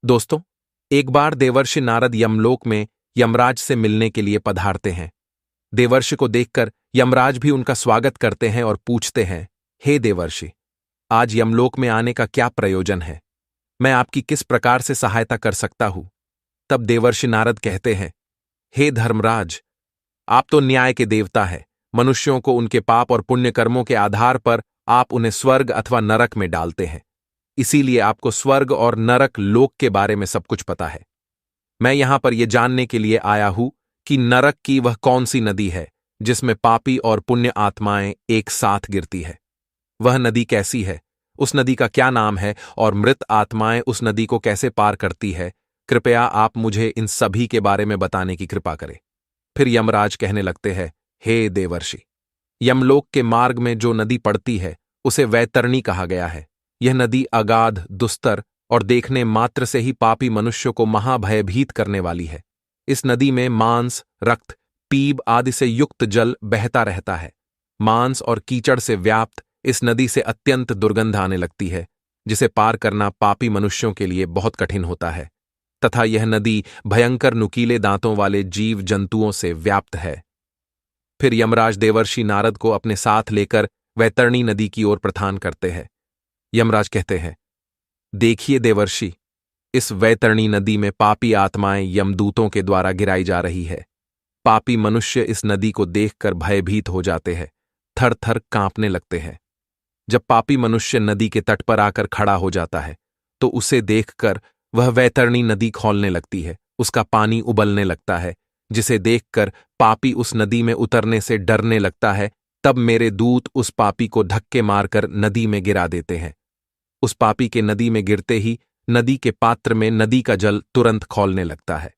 दोस्तों, एक बार देवर्षि नारद यमलोक में यमराज से मिलने के लिए पधारते हैं। देवर्षि को देखकर यमराज भी उनका स्वागत करते हैं और पूछते हैं, हे देवर्षि, आज यमलोक में आने का क्या प्रयोजन है? मैं आपकी किस प्रकार से सहायता कर सकता हूं? तब देवर्षि नारद कहते हैं, हे धर्मराज, आप तो न्याय के देवता हैं। मनुष्यों को उनके पाप और पुण्य कर्मों के आधार पर आप उन्हें स्वर्ग अथवा नरक में डालते हैं। इसीलिए आपको स्वर्ग और नरक लोक के बारे में सब कुछ पता है। मैं यहां पर यह जानने के लिए आया हूं कि नरक की वह कौन सी नदी है जिसमें पापी और पुण्य आत्माएं एक साथ गिरती है। वह नदी कैसी है, उस नदी का क्या नाम है और मृत आत्माएं उस नदी को कैसे पार करती है? कृपया आप मुझे इन सभी के बारे में बताने की कृपा करें। फिर यमराज कहने लगते हैं, हे देवर्षि, यमलोक के मार्ग में जो नदी पड़ती है उसे वैतरणी कहा गया है। यह नदी अगाध, दुस्तर और देखने मात्र से ही पापी मनुष्य को महाभयभीत करने वाली है। इस नदी में मांस, रक्त, पीप आदि से युक्त जल बहता रहता है। मांस और कीचड़ से व्याप्त इस नदी से अत्यंत दुर्गंध आने लगती है, जिसे पार करना पापी मनुष्यों के लिए बहुत कठिन होता है। तथा यह नदी भयंकर नुकीले दांतों वाले जीव जंतुओं से व्याप्त है। फिर यमराज देवर्षि नारद को अपने साथ लेकर वैतरणी नदी की ओर प्रस्थान करते हैं। यमराज कहते हैं, देखिए देवर्षि, इस वैतरणी नदी में पापी आत्माएं यमदूतों के द्वारा गिराई जा रही है। पापी मनुष्य इस नदी को देखकर भयभीत हो जाते हैं, थर थर कांपने लगते हैं। जब पापी मनुष्य नदी के तट पर आकर खड़ा हो जाता है तो उसे देखकर वह वैतरणी नदी खौलने लगती है। उसका पानी उबलने लगता है, जिसे देखकर पापी उस नदी में उतरने से डरने लगता है। तब मेरे दूत उस पापी को धक्के मारकर नदी में गिरा देते हैं। उस पापी के नदी में गिरते ही नदी के पात्र में नदी का जल तुरंत खौलने लगता है,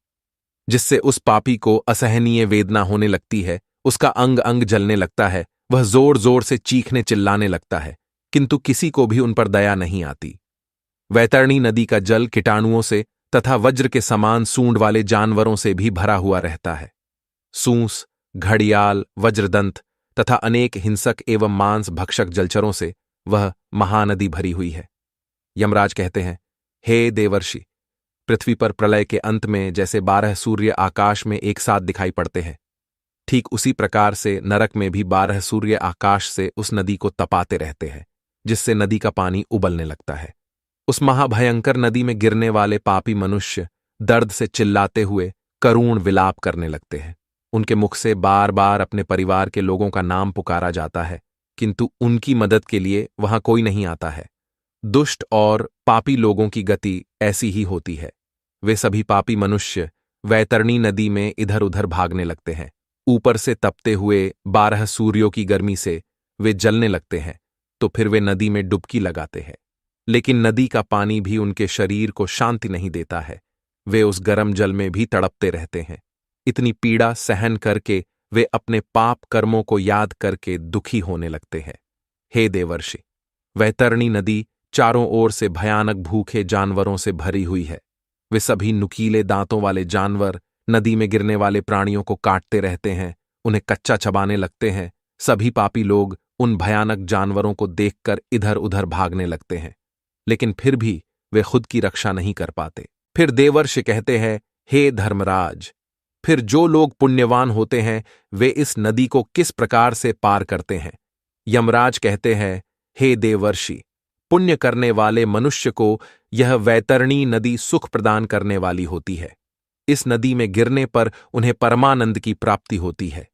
जिससे उस पापी को असहनीय वेदना होने लगती है। उसका अंग अंग जलने लगता है। वह जोर जोर से चीखने चिल्लाने लगता है, किंतु किसी को भी उन पर दया नहीं आती। वैतरणी नदी का जल कीटाणुओं से तथा वज्र के समान सूंड वाले जानवरों से भी भरा हुआ रहता है। सूंस, घड़ियाल, वज्रदंत तथा अनेक हिंसक एवं मांस भक्षक जलचरों से वह महानदी भरी हुई है। यमराज कहते हैं, हे देवर्षि, पृथ्वी पर प्रलय के अंत में जैसे 12 सूर्य आकाश में एक साथ दिखाई पड़ते हैं, ठीक उसी प्रकार से नरक में भी 12 सूर्य आकाश से उस नदी को तपाते रहते हैं, जिससे नदी का पानी उबलने लगता है। उस महाभयंकर नदी में गिरने वाले पापी मनुष्य दर्द से चिल्लाते हुए करुण विलाप करने लगते हैं। उनके मुख से बार बार अपने परिवार के लोगों का नाम पुकारा जाता है, किंतु उनकी मदद के लिए वहां कोई नहीं आता है। दुष्ट और पापी लोगों की गति ऐसी ही होती है। वे सभी पापी मनुष्य वैतरणी नदी में इधर उधर भागने लगते हैं। ऊपर से तपते हुए 12 सूर्यों की गर्मी से वे जलने लगते हैं, तो फिर वे नदी में डुबकी लगाते हैं। लेकिन नदी का पानी भी उनके शरीर को शांति नहीं देता है। वे उस गर्म जल में भी तड़पते रहते हैं। इतनी पीड़ा सहन करके वे अपने पाप कर्मों को याद करके दुखी होने लगते हैं। हे देवर्षि, वैतरणी नदी चारों ओर से भयानक भूखे जानवरों से भरी हुई है। वे सभी नुकीले दांतों वाले जानवर नदी में गिरने वाले प्राणियों को काटते रहते हैं, उन्हें कच्चा चबाने लगते हैं। सभी पापी लोग उन भयानक जानवरों को देखकर इधर उधर भागने लगते हैं, लेकिन फिर भी वे खुद की रक्षा नहीं कर पाते। फिर देवर्षि कहते हैं, हे धर्मराज, फिर जो लोग पुण्यवान होते हैं वे इस नदी को किस प्रकार से पार करते हैं? यमराज कहते हैं, हे देवर्षि, पुण्य करने वाले मनुष्य को यह वैतरणी नदी सुख प्रदान करने वाली होती है। इस नदी में गिरने पर उन्हें परमानंद की प्राप्ति होती है।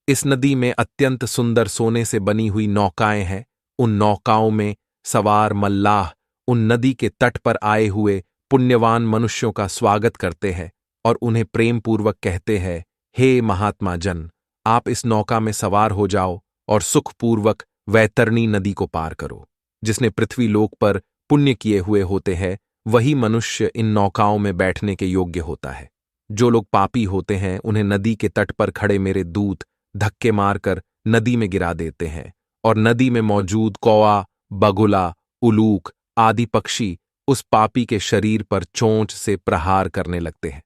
इस नदी में अत्यंत सुंदर सोने से बनी हुई नौकाएं हैं। उन नौकाओं में सवार मल्लाह उन नदी के तट पर आए हुए पुण्यवान मनुष्यों का स्वागत करते हैं और उन्हें प्रेम पूर्वक कहते हैं, हे महात्मा जन, आप इस नौका में सवार हो जाओ और सुखपूर्वक वैतरणी नदी को पार करो। जिसने पृथ्वी लोक पर पुण्य किए हुए होते हैं वही मनुष्य इन नौकाओं में बैठने के योग्य होता है। जो लोग पापी होते हैं उन्हें नदी के तट पर खड़े मेरे दूत धक्के मारकर नदी में गिरा देते हैं और नदी में मौजूद कौआ, बगुला, उलूक आदि पक्षी उस पापी के शरीर पर चोंच से प्रहार करने लगते हैं।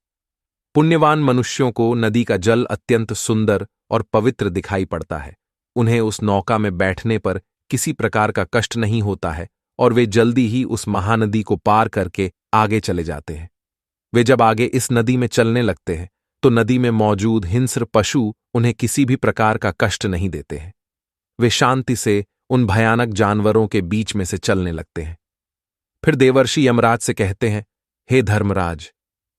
पुण्यवान मनुष्यों को नदी का जल अत्यंत सुंदर और पवित्र दिखाई पड़ता है। उन्हें उस नौका में बैठने पर किसी प्रकार का कष्ट नहीं होता है और वे जल्दी ही उस महानदी को पार करके आगे चले जाते हैं। वे जब आगे इस नदी में चलने लगते हैं तो नदी में मौजूद हिंस्र पशु उन्हें किसी भी प्रकार का कष्ट नहीं देते हैं। वे शांति से उन भयानक जानवरों के बीच में से चलने लगते हैं। फिर देवर्षि यमराज से कहते हैं, हे धर्मराज,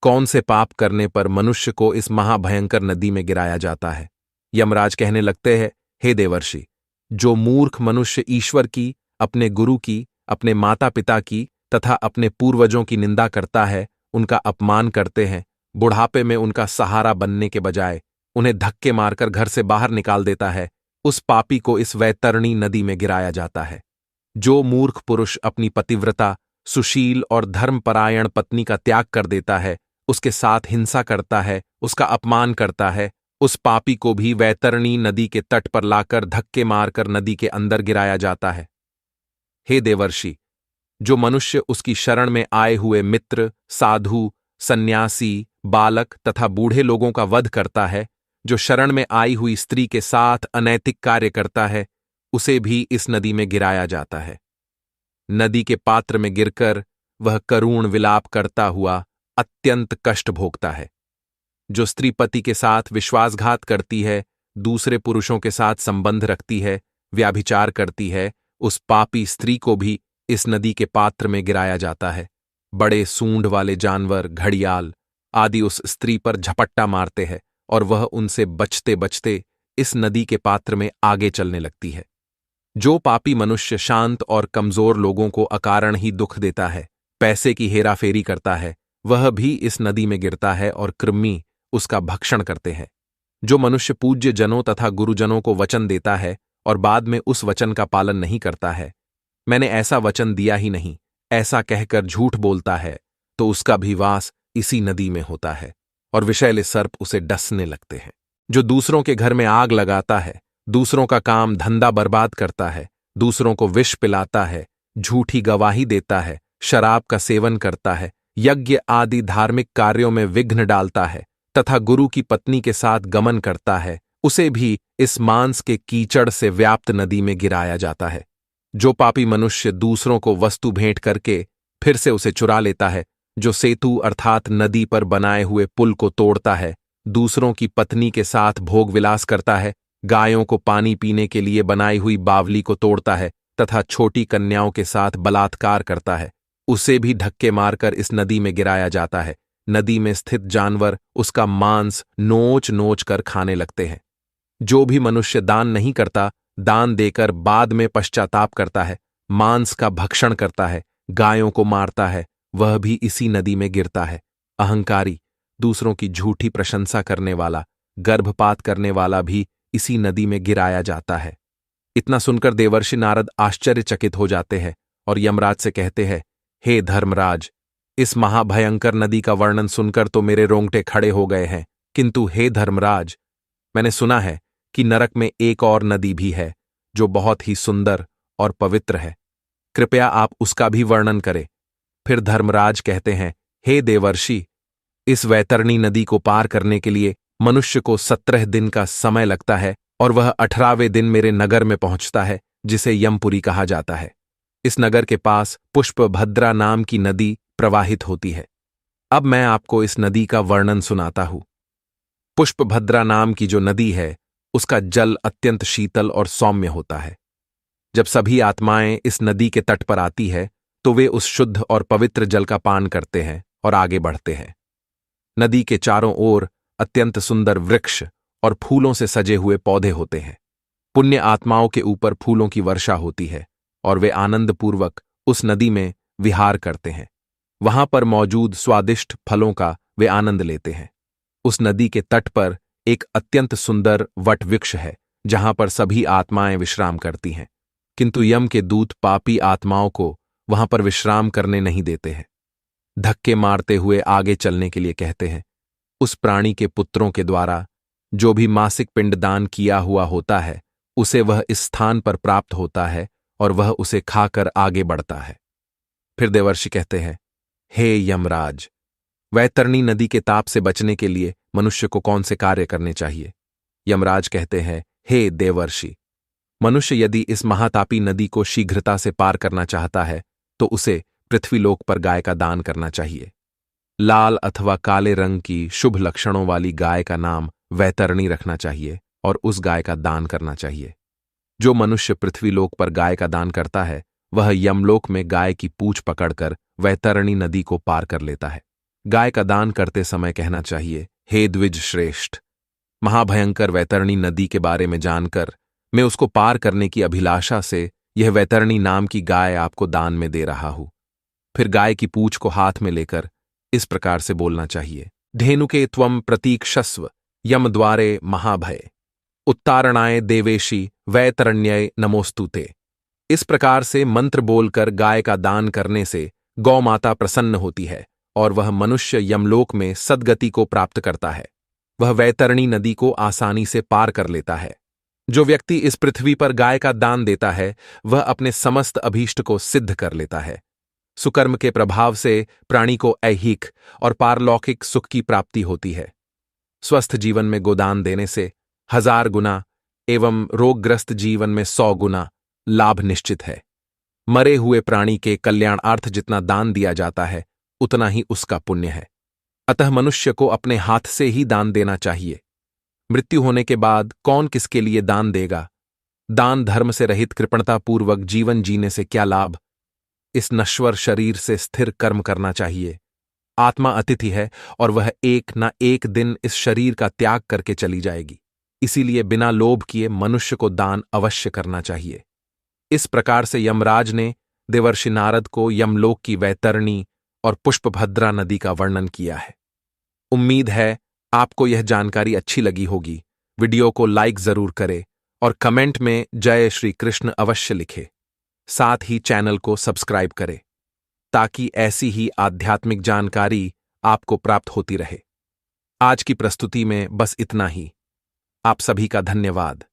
कौन से पाप करने पर मनुष्य को इस महाभयंकर नदी में गिराया जाता है? यमराज कहने लगते हैं, हे देवर्षि, जो मूर्ख मनुष्य ईश्वर की, अपने गुरु की, अपने माता पिता की तथा अपने पूर्वजों की निंदा करता है, उनका अपमान करते हैं, बुढ़ापे में उनका सहारा बनने के बजाय उन्हें धक्के मारकर घर से बाहर निकाल देता है, उस पापी को इस वैतरणी नदी में गिराया जाता है। जो मूर्ख पुरुष अपनी पतिव्रता, सुशील और धर्मपरायण पत्नी का त्याग कर देता है, उसके साथ हिंसा करता है, उसका अपमान करता है, उस पापी को भी वैतरणी नदी के तट पर लाकर धक्के मारकर नदी के अंदर गिराया जाता है। हे देवर्षि, जो मनुष्य उसकी शरण में आए हुए मित्र, साधु, सन्यासी, बालक तथा बूढ़े लोगों का वध करता है, जो शरण में आई हुई स्त्री के साथ अनैतिक कार्य करता है, उसे भी इस नदी में गिराया जाता है। नदी के पात्र में गिरकर वह करुण विलाप करता हुआ अत्यंत कष्ट भोगता है। जो स्त्री पति के साथ विश्वासघात करती है, दूसरे पुरुषों के साथ संबंध रखती है, व्याभिचार करती है, उस पापी स्त्री को भी इस नदी के पात्र में गिराया जाता है। बड़े सूंड वाले जानवर, घड़ियाल आदि उस स्त्री पर झपट्टा मारते हैं और वह उनसे बचते बचते इस नदी के पात्र में आगे चलने लगती है। जो पापी मनुष्य शांत और कमजोर लोगों को अकारण ही दुख देता है, पैसे की हेराफेरी करता है, वह भी इस नदी में गिरता है और कृमि उसका भक्षण करते हैं। जो मनुष्य पूज्य जनों तथा गुरुजनों को वचन देता है और बाद में उस वचन का पालन नहीं करता है, मैंने ऐसा वचन दिया ही नहीं, ऐसा कहकर झूठ बोलता है, तो उसका भी वास इसी नदी में होता है और विषैले सर्प उसे डसने लगते हैं। जो दूसरों के घर में आग लगाता है, दूसरों का काम धंधा बर्बाद करता है, दूसरों को विष पिलाता है, झूठी गवाही देता है, शराब का सेवन करता है, यज्ञ आदि धार्मिक कार्यों में विघ्न डालता है तथा गुरु की पत्नी के साथ गमन करता है, उसे भी इस मांस के कीचड़ से व्याप्त नदी में गिराया जाता है। जो पापी मनुष्य दूसरों को वस्तु भेंट करके फिर से उसे चुरा लेता है, जो सेतु अर्थात नदी पर बनाए हुए पुल को तोड़ता है, दूसरों की पत्नी के साथ भोग विलास करता है, गायों को पानी पीने के लिए बनाई हुई बावली को तोड़ता है तथा छोटी कन्याओं के साथ बलात्कार करता है, उसे भी धक्के मारकर इस नदी में गिराया जाता है। नदी में स्थित जानवर उसका मांस नोच नोच कर खाने लगते हैं। जो भी मनुष्य दान नहीं करता, दान देकर बाद में पश्चाताप करता है, मांस का भक्षण करता है, गायों को मारता है, वह भी इसी नदी में गिरता है। अहंकारी, दूसरों की झूठी प्रशंसा करने वाला, गर्भपात करने वाला भी इसी नदी में गिराया जाता है। इतना सुनकर देवर्षि नारद आश्चर्यचकित हो जाते हैं और यमराज से कहते हैं, हे धर्मराज, इस महाभयंकर नदी का वर्णन सुनकर तो मेरे रोंगटे खड़े हो गए हैं, किंतु हे धर्मराज, मैंने सुना है कि नरक में एक और नदी भी है जो बहुत ही सुंदर और पवित्र है, कृपया आप उसका भी वर्णन करें। फिर धर्मराज कहते हैं, हे देवर्षि, इस वैतरणी नदी को पार करने के लिए मनुष्य को 17 दिन का समय लगता है और वह 18वें दिन मेरे नगर में पहुंचता है, जिसे यमपुरी कहा जाता है। इस नगर के पास पुष्पभद्रा नाम की नदी प्रवाहित होती है। अब मैं आपको इस नदी का वर्णन सुनाता हूं। पुष्पभद्रा नाम की जो नदी है, उसका जल अत्यंत शीतल और सौम्य होता है। जब सभी आत्माएं इस नदी के तट पर आती है तो वे उस शुद्ध और पवित्र जल का पान करते हैं और आगे बढ़ते हैं। नदी के चारों ओर अत्यंत सुंदर वृक्ष और फूलों से सजे हुए पौधे होते हैं। पुण्य आत्माओं के ऊपर फूलों की वर्षा होती है और वे आनंदपूर्वक उस नदी में विहार करते हैं। वहां पर मौजूद स्वादिष्ट फलों का वे आनंद लेते हैं। उस नदी के तट पर एक अत्यंत सुंदर वट वृक्ष है, जहां पर सभी आत्माएं विश्राम करती हैं, किंतु यम के दूत पापी आत्माओं को वहां पर विश्राम करने नहीं देते हैं। धक्के मारते हुए आगे चलने के लिए कहते हैं। उस प्राणी के पुत्रों के द्वारा जो भी मासिक पिंडदान किया हुआ होता है, उसे वह इस स्थान पर प्राप्त होता है और वह उसे खाकर आगे बढ़ता है। फिर देवर्षि कहते हैं, हे यमराज, वैतरणी नदी के ताप से बचने के लिए मनुष्य को कौन से कार्य करने चाहिए? यमराज कहते हैं, हे देवर्षि, मनुष्य यदि इस महातापी नदी को शीघ्रता से पार करना चाहता है तो उसे पृथ्वीलोक पर गाय का दान करना चाहिए। लाल अथवा काले रंग की शुभ लक्षणों वाली गाय का नाम वैतरणी रखना चाहिए और उस गाय का दान करना चाहिए। जो मनुष्य पृथ्वीलोक पर गाय का दान करता है वह यमलोक में गाय की पूंछ पकड़कर वैतरणी नदी को पार कर लेता है। गाय का दान करते समय कहना चाहिए, हे द्विज श्रेष्ठ, महाभयंकर वैतरणी नदी के बारे में जानकर मैं उसको पार करने की अभिलाषा से यह वैतरणी नाम की गाय आपको दान में दे रहा हूं। फिर गाय की पूंछ को हाथ में लेकर इस प्रकार से बोलना चाहिए, धेनुके त्वम प्रतीक्षस्व यम द्वारे महाभय, उत्तारणाय देवेशी वैतरण्यय नमोस्तुते। इस प्रकार से मंत्र बोलकर गाय का दान करने से गौ माता प्रसन्न होती है और वह मनुष्य यमलोक में सद्गति को प्राप्त करता है। वह वैतरणी नदी को आसानी से पार कर लेता है। जो व्यक्ति इस पृथ्वी पर गाय का दान देता है वह अपने समस्त अभीष्ट को सिद्ध कर लेता है। सुकर्म के प्रभाव से प्राणी को ऐहिक और पारलौकिक सुख की प्राप्ति होती है। स्वस्थ जीवन में गोदान देने से 1000 गुना एवं रोगग्रस्त जीवन में 100 गुना लाभ निश्चित है। मरे हुए प्राणी के कल्याणार्थ जितना दान दिया जाता है उतना ही उसका पुण्य है। अतः मनुष्य को अपने हाथ से ही दान देना चाहिए। मृत्यु होने के बाद कौन किसके लिए दान देगा? दान धर्म से रहित कृपणतापूर्वक जीवन जीने से क्या लाभ? इस नश्वर शरीर से स्थिर कर्म करना चाहिए। आत्मा अतिथि है और वह एक न एक दिन इस शरीर का त्याग करके चली जाएगी। इसीलिए बिना लोभ किए मनुष्य को दान अवश्य करना चाहिए। इस प्रकार से यमराज ने देवर्षि नारद को यमलोक की वैतरणी और पुष्पभद्रा नदी का वर्णन किया है। उम्मीद है आपको यह जानकारी अच्छी लगी होगी। वीडियो को लाइक जरूर करें और कमेंट में जय श्री कृष्ण अवश्य लिखें। साथ ही चैनल को सब्सक्राइब करें ताकि ऐसी ही आध्यात्मिक जानकारी आपको प्राप्त होती रहे। आज की प्रस्तुति में बस इतना ही। आप सभी का धन्यवाद।